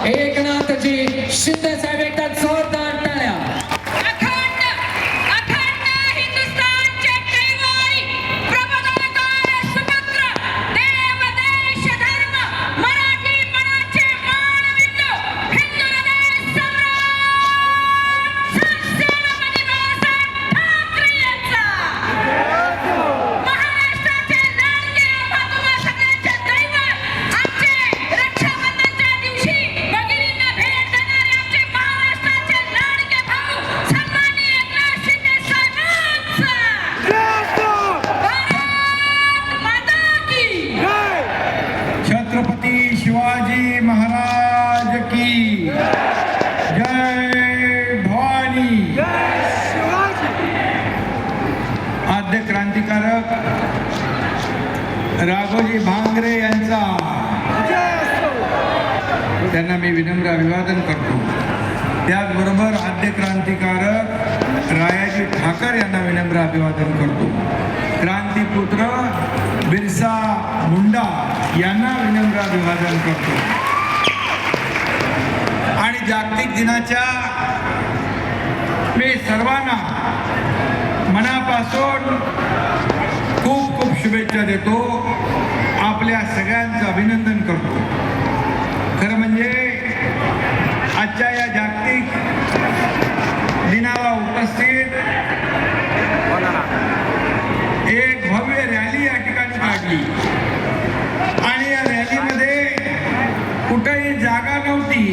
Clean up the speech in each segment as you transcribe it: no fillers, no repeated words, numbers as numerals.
एकनाथजी शिंदे साहेब एकदा जोरदार टाळ्या. अखंड हिंदुस्थानचे कैवारी प्रबोधनकार सुपुत्र देव देश धर्म मराठीपणाचे मानविंदू हिंदू हृदय सम्राट सेनापती बाळासाहेब ठाकरे यांचा महाराष्ट्राचे लाडके आबा सगळ्यांचे दैवत आमचे रक्षाबंधनच्या दिवशी भगिनींना भेट देणारे आमचे महाराष्ट्राचे लाडके भाऊ सन्माननीय एकनाथ शिंदे साहेबांचा भारत माता की छत्रपती शिवाजी महाराज की जय भवानी. आद्य क्रांतिकारक राघोजी भांगरे यांचा त्यांना मी विनम्र अभिवादन करतो. त्याचबरोबर आद्य क्रांतिकारक रायाजी ठाकर यांना विनम्र अभिवादन करतो. क्रांतिपुत्र बिरसा मुंडा यांना विनम्र अभिवादन करतो. आणि जागतिक दिनाच्या मी सर्वांना मनापासून खूप खूप शुभेच्छा देतो. आपल्या सगळ्यांचं अभिनंदन करतो. खरं म्हणजे आजच्या या जागतिक दिनाला उपस्थित एक भव्य रॅली या ठिकाणी काढली आणि या रॅलीमध्ये कुठेही जागा नव्हती,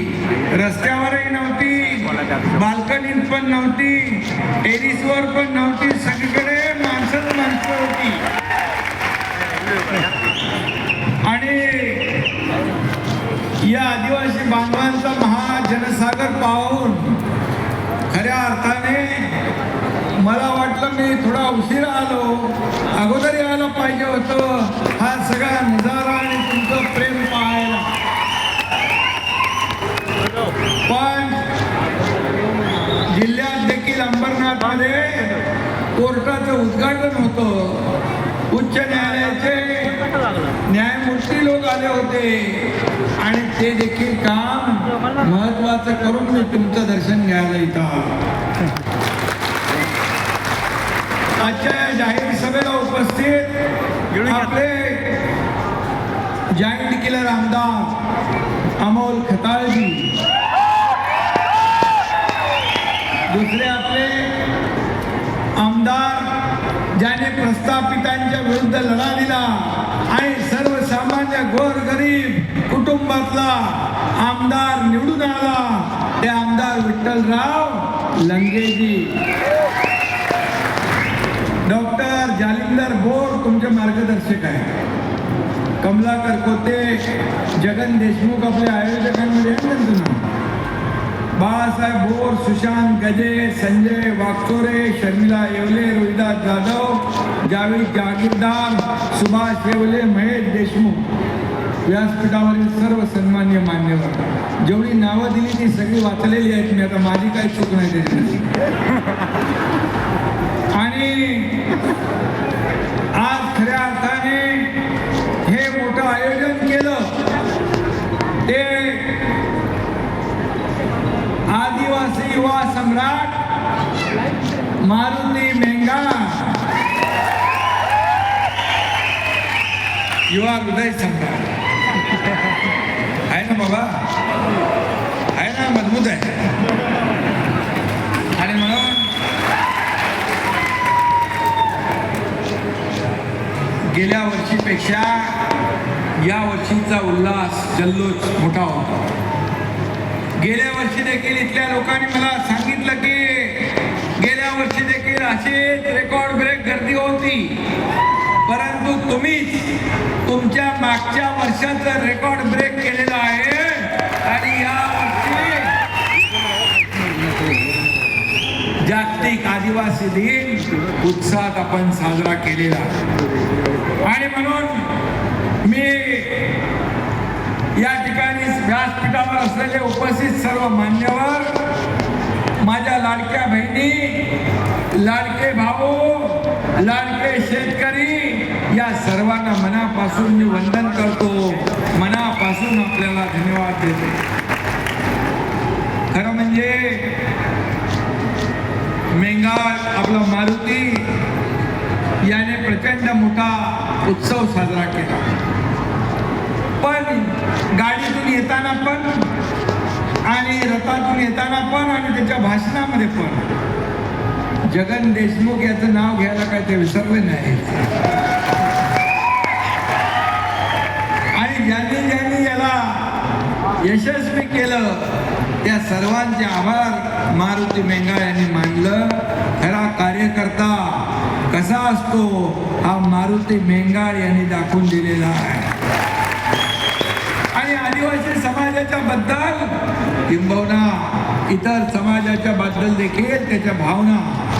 रस्त्यावरही नव्हती, बाल्कनीत पण नव्हती, टेरिसवर पण नव्हती, सगळीकडे माणसं होती. आणि या आदिवासी बांधवांचा महाजनसागर पाहून खऱ्या अर्थाने मला वाटलं मी थोडा उशिरा आलो, अगोदर यायला पाहिजे होतं हा सगळा नजारा आणि तुमचं प्रेम पाहायला. पण जिल्ह्यात देखील अंबरनाथमध्ये कोर्टाचं उद्घाटन होतं. उच्च न्यायालयाचे न्यायमूर्ती लोक आले होते आणि ते देखील काम महत्वाचं करून मी तुमचं दर्शन घ्यायला इथं. आजच्या या जाहीर सभेला उपस्थित आपले जॉईंट किलर आमदार अमोल खताळजी, दुसरे आपले आमदार ज्याने प्रस्थापितांच्या विरुद्ध लढा दिला आणि सर्वसामान्य गोरगरीब कुटुंबातला आमदार निवडून आला, ते आमदार विठ्ठलराव लंगेजी. डॉक्टर जालिंदर बोर तुमचे मार्गदर्शक आहेत. कमलाकर कोते, जगन देशमुख आपल्या आयोजकांमध्ये आहेत ना तुला. बाळासाहेब बोर, सुशांत गजे, संजय वागचोरे, शर्मिला येवले, रोहिदास जाधव, जावेद जागीरदार, सुभाष येवले, महेश देशमुख, व्यासपीठावरील सर्व सन्मान्य मान्यवर. जेवढी नावं दिली ती सगळी वाचलेली आहेत मी, आता माझी काही चूक नाही त्याच्यामध्ये. आणि आज खऱ्या अर्थाने हे मोठं आयोजन केलं ते आदिवासी युवा सम्राट मारुती मेंगा, युवा हृदय सम्राट आहे ना बाबा, आहे ना, मजबूत आहे. आणि म्हणून गेल्या वर्षीपेक्षा या वर्षीचा उल्हास जल्लोष मोठा होता. गेल्या वर्षी देखील इथल्या लोकांनी मला सांगितलं की गेल्या वर्षी देखील अशीच रेकॉर्ड ब्रेक गर्दी होती, परंतु तुम्हीच तुमच्या मागच्या वर्षाचं रेकॉर्ड ब्रेक केलेलं आहे आणि या वर्षी जागतिक आदिवासी दिन उत्साहात आपण साजरा केलेला. आणि म्हणून मी या ठिकाणी व्यासपीठावर असलेले उपस्थित सर्व मान्यवर, माझ्या लाडक्या बहिणी, लाडके भाऊ, लाडके शेतकरी, या सर्वांना मनापासून मी वंदन करतो, मनापासून आपल्याला धन्यवाद देतो. म्हणजे मेंगाळ आपला मारुती याने प्रचंड मोठा उत्सव साजरा केला. पण गाडीतून येताना पण आणि रथातून येताना पण आणि त्याच्या भाषणामध्ये पण जगन देशमुख याचं नाव घ्यायला काय ते विसरले नाही. आणि ज्यांनी ज्यांनी याला यशस्वी केलं त्या सर्वांचे आभार मारुती मेंगाळ यांनी मानलं. खरा कार्यकर्ता कसा असतो हा मारुती मेंगाळ यांनी दाखवून दिलेला आहे. आणि आदिवासी समाजाच्या बद्दल किंबहुना इतर समाजाच्या बद्दल देखील त्याच्या भावना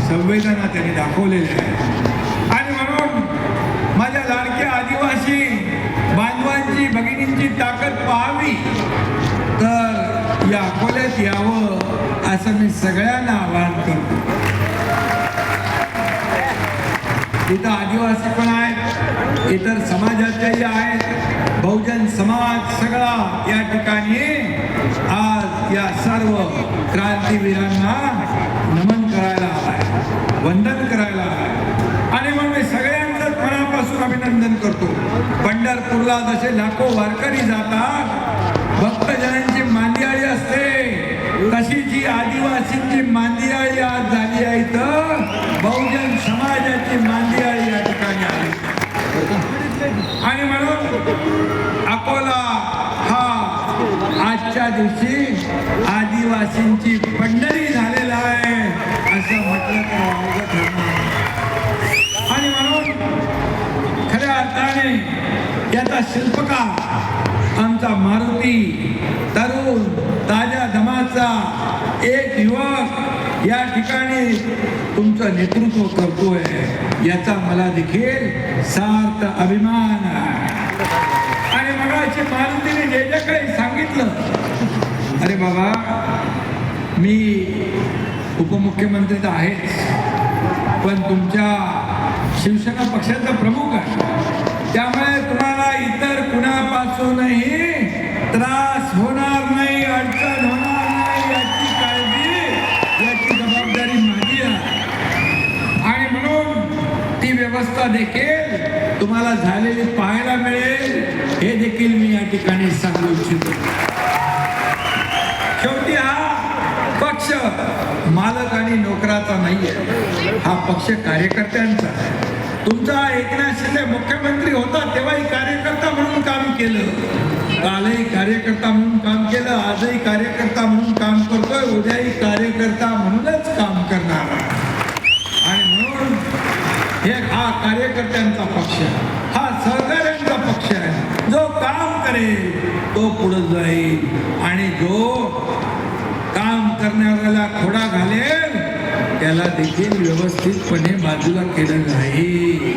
संवेदना त्यांनी दाखवलेल्या आहेत. आणि म्हणून माझ्या लाडक्या आदिवासी बांधवांची भगिनींची ताकद पाहावी तर या अकोल्यात यावं असं मी सगळ्यांना आवाहन करतो. इथं आदिवासी पण आहेत, इतर समाजाच्याही आहेत, बहुजन समाज सगळा या ठिकाणी आज या सर्व क्रांतीवीरांना नमन करायला आहे, वंदन करायला आहे. आणि म्हणून मी सगळ्यांचं मनापासून अभिनंदन करतो. पंढरपूरला जसे लाखो वारकरी जातात, भक्तजनांची मांदियाळी असते, तशी जी आदिवासींची मांदियाळी आज झाली आहे तर बहुजन समाजाची मांदियाळी या ठिकाणी आली. आणि म्हणून अकोला हा आजच्या दिवशी आदिवासींची पंढरी झालेला आहे असं म्हटलं तर अवघड ठरणार. आणि म्हणून खऱ्या अर्थाने याचा शिल्पकार आमचा मारुती तरुण ताज्या दमाचा एक युवक या ठिकाणी तुमचं नेतृत्व करतोय याचा मला देखील सार्थ अभिमान आहे. आणि मगाशी मारुतीने जे जे काही सांगितलं, अरे बाबा मी उपमुख्यमंत्री तर आहेच, पण तुमच्या शिवसेना पक्षाचा प्रमुख आहे, त्यामुळे तुम्हाला इतर कुणापासूनही त्रास होणार नाही, अडचण होणार नाही याची काळजी, याची जबाबदारी माझी आहे. आणि म्हणून ती व्यवस्था देखील तुम्हाला झालेली पाहायला मिळेल हे देखील मी या ठिकाणी सांगू इच्छितो. शेवटी हा पक्ष मालक आणि नोकराचा नाहीये, हा पक्ष कार्यकर्त्यांचा आहे. तुमचा एकनाथ शिंदे मुख्यमंत्री होता तेव्हाही कार्यकर्ता म्हणून काम केलं, कालही कार्यकर्ता म्हणून काम केलं, आजही कार्यकर्ता म्हणून काम करतोय, उद्याही कार्यकर्ता म्हणूनच काम करणार. आणि म्हणून हा कार्यकर्त्यांचा पक्ष, हा सहकार्यांचा पक्ष आहे. जो काम करेल तो पुढे जाईल आणि जो काम करणाऱ्याला खोडा घालेल त्याला देखील व्यवस्थितपणे बाजूला केलं नाही.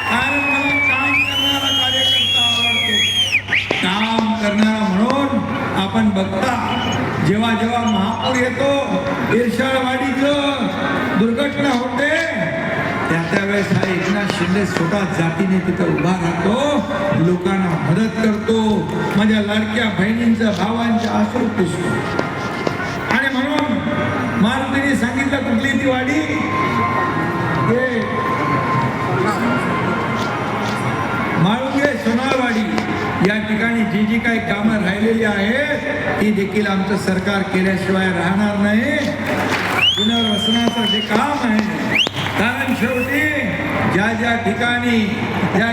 कारण मला काम करणारा कार्यकर्ता आवडतो. काम करणारा म्हणून आपण बघता जेव्हा जेव्हा महापूर येतो, इर्षाळवाडीचं दुर्घटना होते, त्यावेळेस हा एकनाथ शिंदे स्वतः जातीने तिथं उभा राहतो, लोकांना मदत करतो, माझ्या लाडक्या बहिणींच्या भावांच्या अश्रू पुसतो. आणि म्हणून मारुतीने सांगितलं कुठली ती वाडी, माळुंगे सोनारवाडी या ठिकाणी जी जी काही कामं राहिलेली आहेत ती देखील आमचं सरकार केल्याशिवाय राहणार नाही. पुनर्वसनाचं जे काम आहे, कारण शेवटी ज्या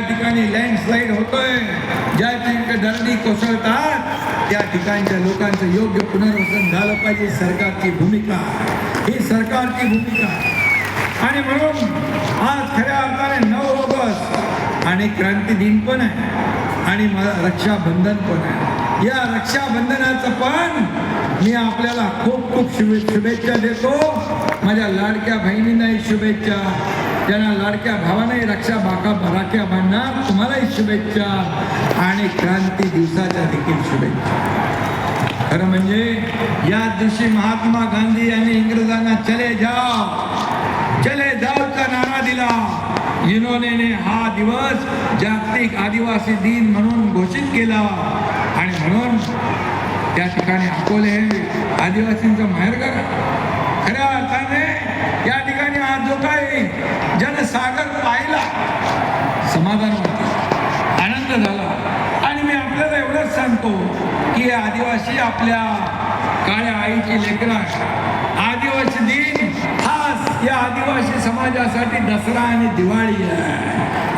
ठिकाणी लँडस्लाईड होतोय, ज्या ठिकाणी दरडी कोसळतात त्या ठिकाणच्या लोकांचं योग्य पुनर्वसन झालं पाहिजे. सरकारची भूमिका ही सरकारची भूमिका. आणि म्हणून आज खऱ्या अर्थाने 9 ऑगस्ट आणि क्रांती दिन पण आहे आणि रक्षाबंधन पण आहे. या रक्षाबंधनाचं पण मी आपल्याला खूप खूप शुभेच्छा देतो. माझ्या लाडक्या बहिणींनाही शुभेच्छा, त्यांना लाडक्या भावांनाही राख्या बांधणार तुम्हालाही शुभेच्छा आणि क्रांती दिवसाच्या देखील शुभेच्छा. खरं म्हणजे या दिवशी महात्मा गांधी यांनी इंग्रजांना चले जाओचा नारा दिला. युनोने हा दिवस जागतिक आदिवासी दिन म्हणून घोषित केला. आणि म्हणून त्या ठिकाणी अकोले हे आदिवासींचं माहेरघर. खऱ्या अर्थाने या ठिकाणी आज जो काही जनसागर पाहिला, समाधान वाटतं, आनंद झाला. आणि मी आपल्याला एवढंच सांगतो की हे आदिवासी आपल्या काळ्या आईची लेकरं आहे. आदिवासी दिन खास या आदिवासी समाजासाठी दसरा आणि दिवाळी आहे.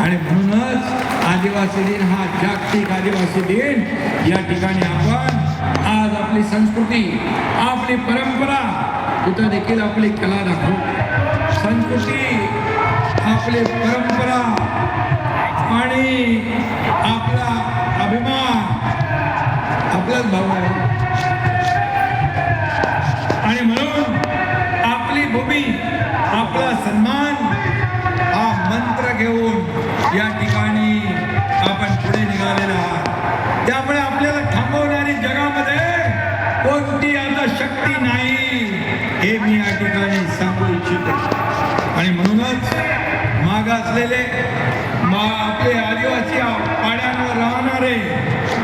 आणि म्हणूनच आदिवासी दिन हा जागतिक आदिवासी दिन. या ठिकाणी आपण आज आपली संस्कृती, आपली परंपरा, कुठं देखील आपली कला दाखवू. संस्कृती, आपली परंपरा आणि आपला अभिमान आपलाच भाऊ आहे. आणि म्हणून आपली भूमी, आपला सन्मान हा मंत्र घेऊन या ठिकाणी आपण पुढे निघालेला आहात. त्यामुळे आपल्याला थांबवणारी जगामध्ये कोणती आता शक्ती नाही, हे मी या ठिकाणी सांगू इच्छितो. आणि म्हणूनच मागासलेले आपले आदिवासी पाड्यांवर राहणारे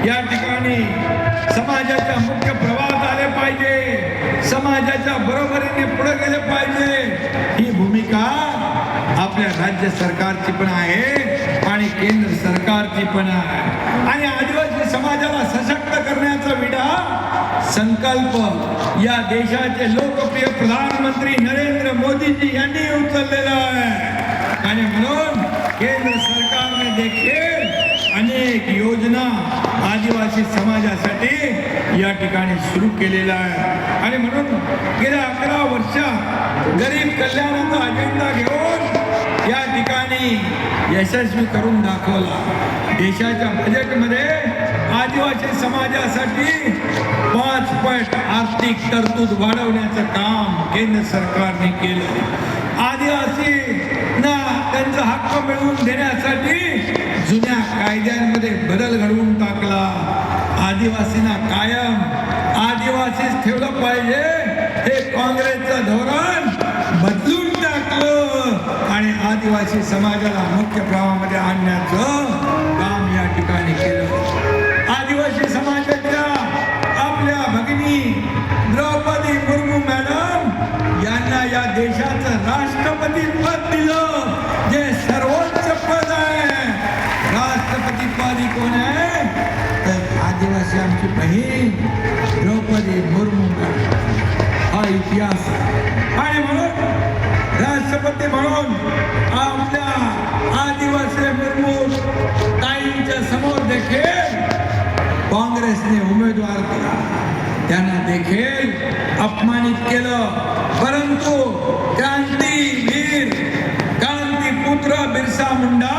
या ठिकाणी समाजाच्या मुख्य प्रवाहात आले पाहिजे, समाजाच्या बरोबरीने पुढे गेले पाहिजे. ही भूमिका आपल्या राज्य सरकारची पण आहे आणि केंद्र सरकारची पण आहे. आणि आदिवासी समाजाला सशक्त करण्याचा विडा संकल्प या देशाचे लोकप्रिय प्रधानमंत्री नरेंद्र मोदीजी यांनी उचललेला आहे. आणि म्हणून केंद्र सरकारने देखील अनेक योजना आदिवासी समाजासाठी या ठिकाणी सुरू केलेला आहे. आणि म्हणून गेल्या 11 वर्षात गरीब कल्याणाचा अजेंडा घेऊन या ठिकाणी यशस्वी करून दाखवला. देशाच्या बजेटमध्ये आदिवासी समाजासाठी 5 पट आर्थिक तरतूद वाढवण्याचं काम केंद्र सरकारने केलं. आदिवासींना त्यांचा हक्क मिळवून देण्यासाठी जुन्या कायद्यांमध्ये बदल घडवून टाकला. आदिवासींना कायम आदिवासीच ठेवलं पाहिजे हे काँग्रेसचं धोरण बदलून टाकलं आणि आदिवासी समाजाला मुख्य प्रवाहामध्ये आणण्याचं काम या ठिकाणी केलं. आदिवासी समाजाच्या आपल्या भगिनी द्रौपदी मुर्मू मॅडम यांना या देशाचं राष्ट्रपती पद दिलं, जे सर्वोच्च पद आहे. राष्ट्रपती पद कोण आहे तर आदिवासी आमची बहीण द्रौपदी मुर्मू हा इतिहास आहे. आणि म्हणून राष्ट्रपती म्हणून आपल्या आदिवासी मुर्मू ताईंच्या समोर देखील काँग्रेसने उमेदवार केला, त्यांना देखील अपमानित केलं. परंतु क्रांतीवीर, क्रांतीपुत्र बिरसा मुंडा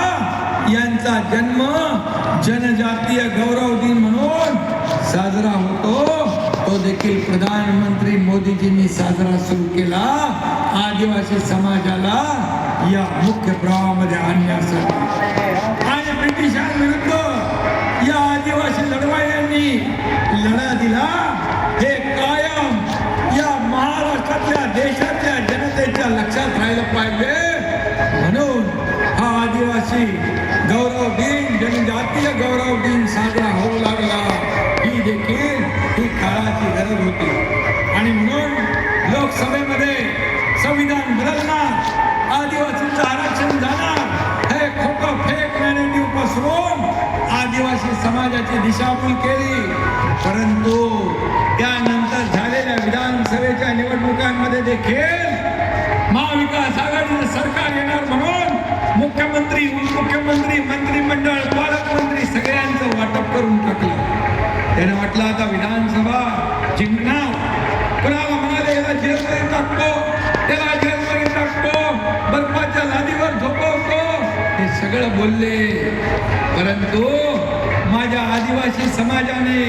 यांचा जन्म जनजातीय गौरव दिन म्हणून साजरा होतो, तो देखील प्रधानमंत्री मोदीजींनी साजरा सुरू केला आदिवासी समाजाला या मुख्य प्रवाहामध्ये आणण्यासाठी. आणि ब्रिटिशांविरुद्ध या आदिवासी लढवय्यांनी लढा दिला. हे कायम या महाराष्ट्रातल्या देशातल्या जनतेच्या लक्षात राहिलं पाहिजे. म्हणून हा आदिवासी गौरव दिन, जनजातीय गौरव दिन साजरा होऊ लागला. ही देखील ही काळाची गरज होती. आणि म्हणून लोकसभेमध्ये संविधान बदलणार, आदिवासींचं आरक्षण जाणार हे खोटं फेक नॅरेटिव्ह पसरवून आदिवासी समाजाची दिशाभूल केली. परंतु त्यानंतर झालेल्या विधानसभेच्या निवडणुकांमध्ये देखील महाविकास आघाडीचं सरकार येणार म्हणून मुख्यमंत्री, उपमुख्यमंत्री, मंत्रिमंडळ, पालकमंत्री सगळ्यांचं वाटप करून टाकलं. त्याने म्हटलं आता विधानसभा जिंकणार, कुणाला म्हणाले याला जेलमध्ये टाकतो, त्याला जेलमध्ये टाकतो, बर्फाच्या लादीवर झोपवतो, हे सगळं बोलले. परंतु माझ्या आदिवासी समाजाने,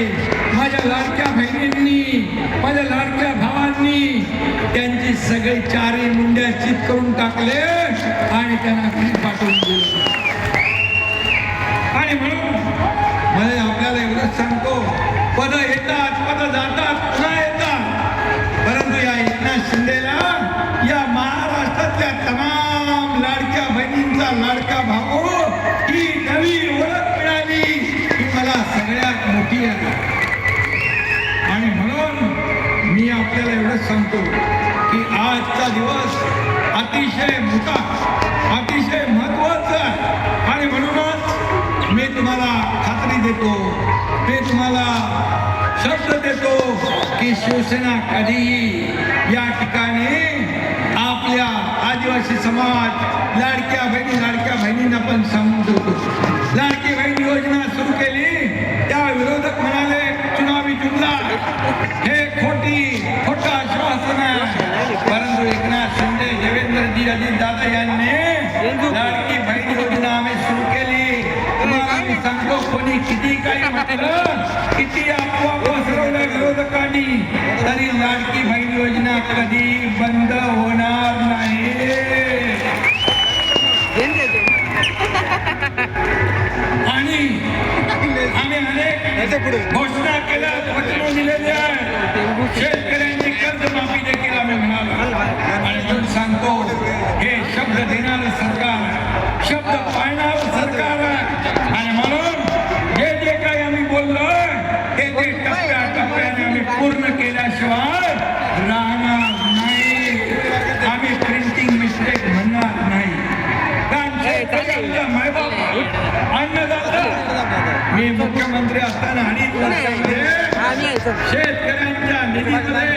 माझ्या लाडक्या बहिणींनी, माझ्या लाडक्या भावांनी त्यांची सगळी चारी मुंड्या चित करून टाकले आणि त्यांना घरी पाठवून दिलं. आणि म्हणून मला आपल्याला एवढंच सांगतो, पद येतात, पद जातात, पुन्हा येतात. परंतु या एकनाथ शिंदेला या महाराष्ट्रातल्या तमाम लाडक्या बहिणींचा लाडका भाऊ ही नवी ओळख मिळाली, ही मला सगळ्यात मोठी आहे. आणि एवढंच सांगतो की आजचा दिवस अतिशय मोठा, अतिशय महत्वाचा आहे आणि म्हणूनच मी तुम्हाला खात्री देतो, मी तुम्हाला शब्द देतो की शिवसेना कधीही या ठिकाणी आपल्या आदिवासी समाज लाडक्या बहिणींना पण सांगून ठेवतो. लाडकी बहीण योजना सुरू केली, त्या विरोधक म्हणाले चुनावी जुमला, हे खोटं आश्वासन आहे. परंतु एकनाथ शिंदे, देवेंद्रजी, अजितदादा यांनी लाडकी बहीण योजना आम्ही सुरू केली. तुम्हाला मी सांगतो, कोणी किती काही म्हटलं, किती अफवा पसरवल्या विरोधकांनी, तरी लाडकी बहीण योजना कधी बंद होणार नाही. आणि आम्ही अनेक घोषणा केल्या, वचनं दिलेली आहे. शेतकऱ्यांची कर्जमाफी देखील आम्ही म्हणालो आणि म्हणून सांगतो, हे शब्द देणारं सरकार आहे, शब्द पाळणारं सरकार आहे. आणि म्हणून जे काही आम्ही बोललोय ते टप्प्याटप्प्याने आम्ही पूर्ण केल्याशिवाय राहणार नाही. आम्ही प्रिंटिंग मिस्टेक म्हणणार नाही. अन्नदाता, मी मुख्यमंत्री असताना अनेक वर्षांमध्ये शेतकऱ्यांच्या निधीमध्ये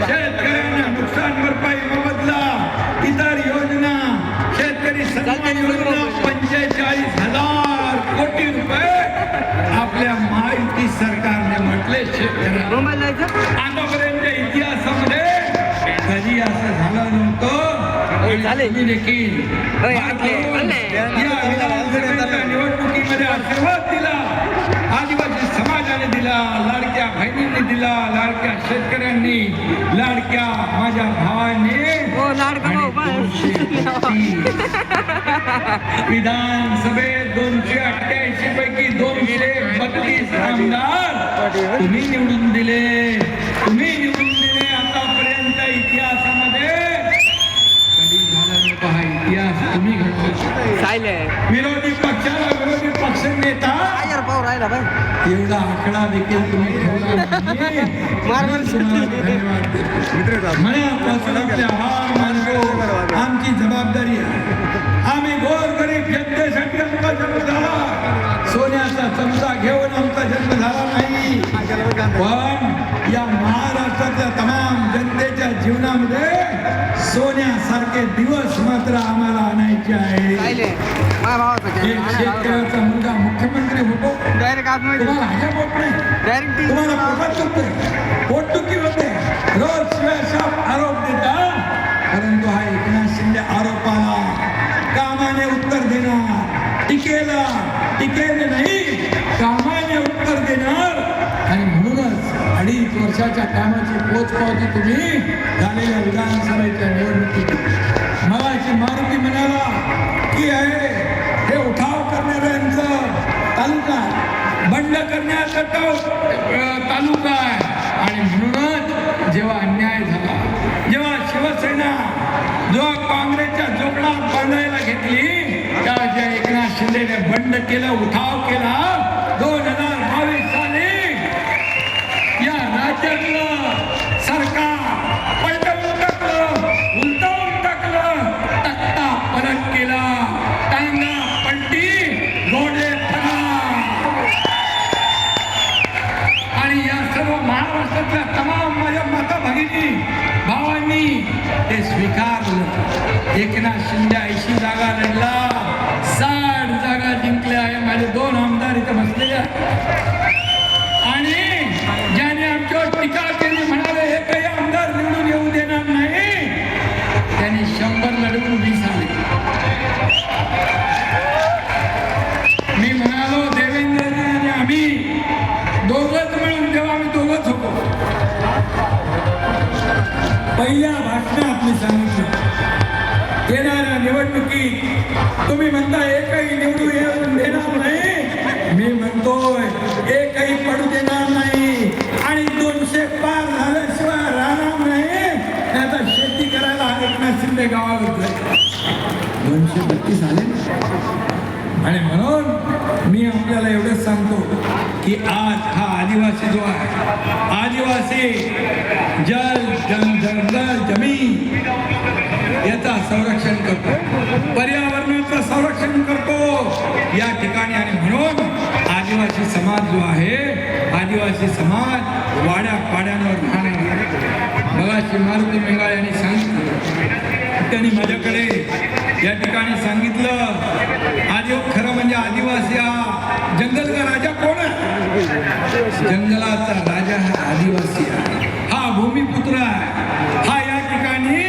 शेतकऱ्यांना नुकसान भरपाई मोबदला, इतर योजना, शेतकरी सन्मान योजना 45,000 कोटी रुपये आपल्या महायुती सरकारने म्हटले शेतकऱ्यांना. आतापर्यंत इतिहासामध्ये कधी असं झालं नव्हतं. तुम्ही देखील निवडणुकीमध्ये आशीर्वाद दिला, आदिवासी समाजाने दिला, लाडक्या बहिणींनी दिला, लाडक्या शेतकऱ्यांनी, लाडक्या माझ्या भावांनी. विधानसभेत 288 पैकी 232 आमदार तुम्ही निवडून दिले, तुम्ही निवडून दिले. आतापर्यंत इतिहासामध्ये कधी झाला नव्हता हा इतिहास तुम्ही घडवला. विरोधी पक्षाला विरोधी पक्ष नेता एवढा आकडा देखील तुम्ही ठेवला नाही. मनापासून आपले आभार मानतो. आमची जबाबदारी आहे. आम्ही गोरगरीब जनतेसाठी आमचा जन्म झाला, सोन्याचा चमचा घेऊन आमचा जन्म झाला नाही. पण या महाराष्ट्रातल्या तमाम जनतेच्या जीवनामध्ये सोन्यासारखे दिवस मात्र आम्हाला आणायचे आहे. एक शेतकऱ्याचा मुलगा मुख्यमंत्री होतो, तुम्हाला हजर होत नाही, तुम्हाला पोटात करतोय, पोटदुखी होते, रोज शिवाय आरोप देता. परंतु हा एकनाथ शिंदे आरोपाला कामाने उत्तर देणार, टीकेने नाही, कामाने उत्तर देणार. आणि म्हणूनच 2.5 वर्षाच्या कामाची पोचपावती तुम्ही झालेल्या विधानसभेच्या निवडणुकीत मगाशी मारुती म्हणाला की हे उठाव करणाऱ्यांचं तालुका आहे, बंड करण्याचा तालुका आहे. आणि म्हणूनच जेव्हा अन्याय झाला, जेव्हा शिवसेना जेव्हा काँग्रेसच्या जोगडात बांधायला घेतली, त्या एकनाथ शिंदेने बंड केलं, उठाव केला. 2022 साली या राज्यातलं सरकार पलटवून टाकलं, उलटवून टाकलं, तक्ता परत केला, टांगा पलटी, घोडे आणि या सर्व महाराष्ट्रातल्या तमाम माझ्या माता भगिनी भावांनी ते स्वीकारलं. एकनाथ शिंदे 80 जागा लढला, 60 जागा जिंकल्या आहे. माझे 2 आमदार इथे बसलेले आणि ज्याने आमच्यावर टीका केली, म्हणाले हे काही आमदार निवडून येऊ देणार नाही, त्यांनी 100 लढवून 20 आले. मी म्हणालो देवेंद्रजी आणि आम्ही दोघंच मिळून, जेव्हा आम्ही दोघंच होतो, पहिल्या भाषणात मी सांगितलं येणाऱ्या निवडणुकीत तुम्ही म्हणता एकही निवडून येऊन देणार नाही, मी म्हणतोय एकही पडू देणार नाही. आणि 200 पार झाल्याशिवाय राहणार नाही. त्याचा शेती करायला एकनाथ शिंदे गावावर जाईल. 232 आले. आणि म्हणून मी आपल्याला एवढंच सांगतो की आज हा आदिवासी जो आहे, आदिवासी जल जन करतो, पर्यावरणाचं संरक्षण करतो या ठिकाणी. आणि म्हणून आदिवासी समाज जो आहे, आदिवासी समाज वाड्या पाड्यांवर राहणार. मगाशी मारुती मेंगाळे यांनी सांगितलं, त्यांनी माझ्याकडे या ठिकाणी सांगितलं, खरं म्हणजे आदिवासी हा जंगल का राजा कोण आहे? जंगलाचा राजा हा आदिवासी आहे, हा भूमिपुत्र आहे, हा या ठिकाणी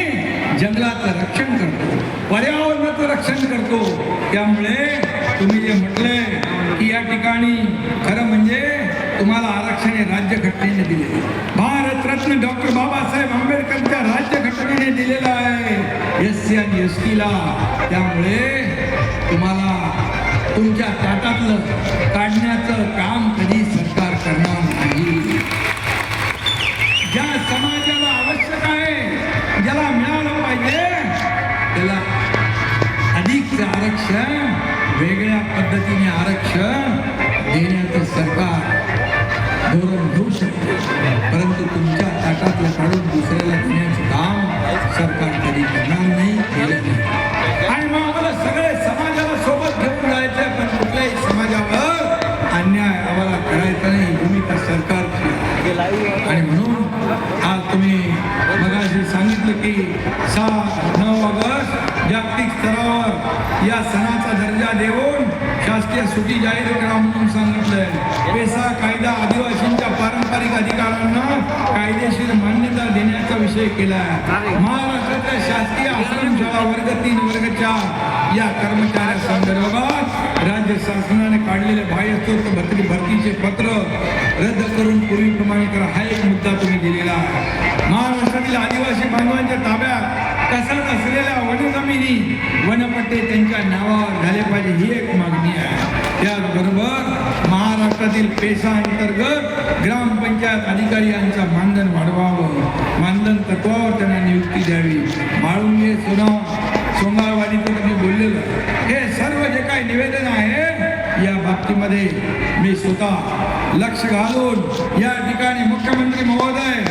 जंगलाचं रक्षण करतो, पर्यावरणाचं रक्षण करतो. त्यामुळे तुम्ही जे म्हटले की या ठिकाणी खरं म्हणजे तुम्हाला आरक्षण हे राज्यघटनेने दिले, भारतरत्न डॉक्टर बाबासाहेब आंबेडकरच्या राज्यघटनेने दिलेलं आहे SC आणि ST ला. त्यामुळे तुम्हाला तुमच्या ताटातलं काढण्याचं काम कधी सरकार करणार नाही. ज्या समाजाला आवश्यक आहे, ज्याला मिळालं पाहिजे, त्याला अधिकचं आरक्षण, वेगळ्या पद्धतीने आरक्षण देण्याचं सरकार धोरण घेऊ शकते. परंतु तुमच्या ताटातलं काढून दुसऱ्याला देण्याचं काम सरकार कधी करणार नाही, केलं नाही. आणि मग आम्हाला सगळे समाजाला सोबत घेऊन जायचं, पण कुठल्याही समाजावर अन्याय आम्हाला करायचा नाही, भूमिका सरकारची. आणि म्हणून आज तुम्ही मगाशी सांगितलं की 9 ऑगस्ट जागतिक स्तरावर या सणाचा दर्जा देऊन शासकीय सुट्टी जाहीर करा म्हणून सांगितलंय. पेसा कायदा आदिवासींच्या पारंपरिक अधिकारांना कायदेशीर मान्यता देण्याचा विषय केला आहे. महाराष्ट्राच्या शासकीय आश्रमशाळा वर्ग 3 वर्ग 4 या कर्मचाऱ्यांसंदर्भात राज्य शासनाने काढलेले बाह्यस्त्रोत भरतीचे पत्र रद्द करून पूर्वीप्रमाणे करा, हा एक मुद्दा तुम्ही दिलेला आहे. महाराष्ट्रातील आदिवासी बांधवांच्या ताब्यात कसरत असलेल्या वनजमिनी वनपट्टे त्यांच्या नावावर झाले पाहिजे, ही एक मागणी आहे. त्याचबरोबर महाराष्ट्रातील पेसा अंतर्गत ग्रामपंचायत अधिकारी यांचं मानधन वाढवावं, मानधन तत्वावर त्यांना नियुक्ती द्यावी. म्हाळुंगे सोंगाळवाडीचं तुम्ही बोललेलं, हे सर्व जे काही निवेदन आहे या बाबतीमध्ये मी स्वतः लक्ष घालून या ठिकाणी मुख्यमंत्री महोदय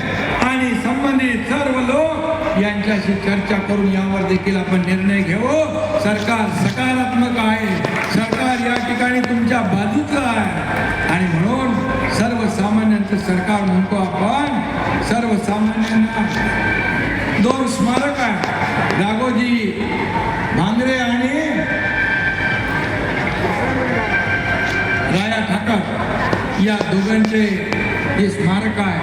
आणि संबंधित सर्व लोक यांच्याशी चर्चा करून यावर देखील आपण निर्णय घेऊ. सरकार सकारात्मक आहे, सरकार या ठिकाणी तुमच्या बाजूचं आहे. आणि म्हणून सर्वसामान्यांचं सरकार म्हणतो आपण. सर्वसामान्यांना 2 स्मारक आहे, राघोजी भांगरे आणि राया ठाकर, या दोघांचे जे स्मारक आहे,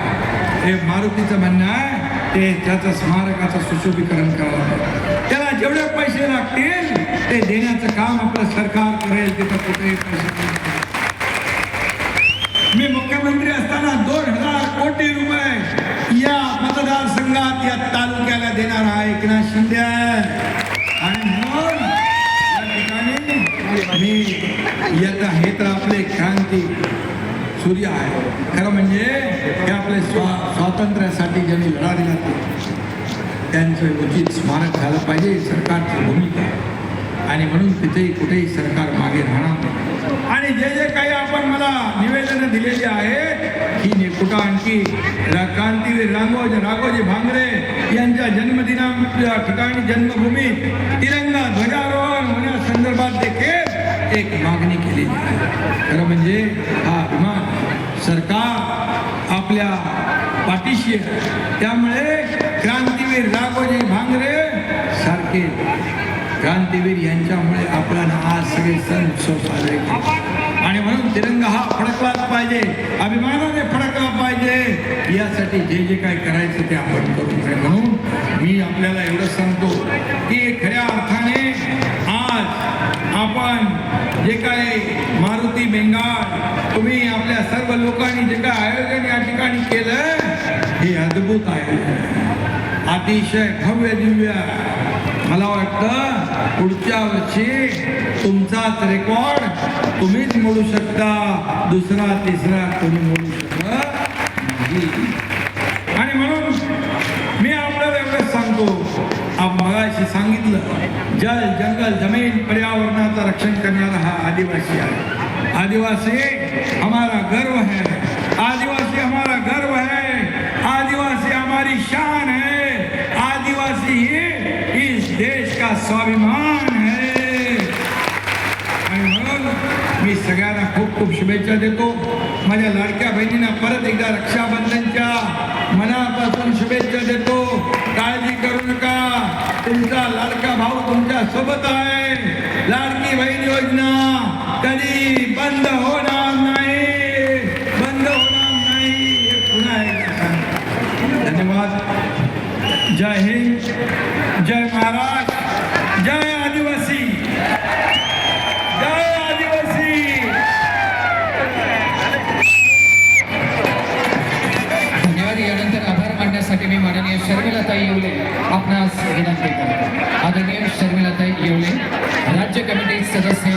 हे मारुतीचं म्हणणं आहे ते त्याचं स्मारकाचं सुशोभीकरण करावं. त्याला जेवढे पैसे लागतील ते देण्याचं काम आपलं सरकार करेल. तिथं कुठेही पैसे, मी मुख्यमंत्री असताना 2000 कोटी रुपये या मतदारसंघात या तालुक्याला देणार आहे एकनाथ शिंदे. आणि म्हणून या ठिकाणी मी येता हे तर आपले क्रांती सूर्य आहे. खरं म्हणजे हे आपले स्वातंत्र्यासाठी ज्यांनी लढा दिला त्यांचं उचित स्मारक झालं पाहिजे, सरकारची भूमिका. आणि म्हणून तिथेही कुठेही सरकार मागे राहणार नाही. आणि जे जे काही आपण मला निवेदनं दिलेली आहेत ही कुठं आणखी क्रांतीवीर राघोजी भांगरे यांच्या जन्मदिना ठिकाणी जन्मभूमी तिरंगा ध्वजारोहण होण्यासंदर्भात देखील एक मागणी केलेली आहे. खरं म्हणजे हा अभिमान सरकार आपल्या पाठीशी आहे. त्यामुळे क्रांतीवीर राघोजी भांगरे सारखे क्रांतीवीर यांच्यामुळे आपल्याला आज सगळे सण उत्सव साजरे केले. आणि म्हणून तिरंगा हा फडकलाच पाहिजे, अभिमानाने फडकला पाहिजे. यासाठी जे जे काही करायचं ते आपण करू. म्हणून मी आपल्याला एवढं सांगतो की खऱ्या अर्थाने आज आपण जे काही मारुती बेंगाल तुम्ही आपल्या सर्व लोकांनी जे काही आयोजन या ठिकाणी केलं हे अद्भुत आयोजन, अतिशय भव्य दिव्य. मला वाटतं पुढच्या वर्षी तुमचाच रेकॉर्ड तुम्हीच मोडू शकता, दुसरा तिसरा कोणी मोडू शकत नाही. आणि म्हणून मी आपल्याला एवढंच सांगतो, आपण मगाशी सांगितलं जल जंगल जमीन पर्यावरणाचं रक्षण करणारा हा आदिवासी आहे. आदिवासी हमारा गर्व है, आदिवासी हमारा गर्व है, आदिवासी हमारी शान है, आदिवासी ही इस देश का स्वाभिमान शुभेच्छा देतो. माझ्या लाडक्या बहिणींना परत एकदा रक्षाबंधनच्या मनापासून शुभेच्छा देतो. काळजी करू नका, तुमचा लाडका भाऊ तुमच्या सोबत आहे. लाडकी बहीण योजना कधी बंद होणार नाही, बंद होणार नाही. हे पुन्हा एकदा सांगतो. धन्यवाद. जय हिंद, जय महाराष्ट्र, जय आदिवासी, जय आदिवासी. धन्यवाद. यानंतर आभार मानण्यासाठी मी माननीय शर्मिलाताई येवले आपणास विनंती करतो. आदरणीय शर्मिलाताई येवले, राज्य कमिटी सदस्य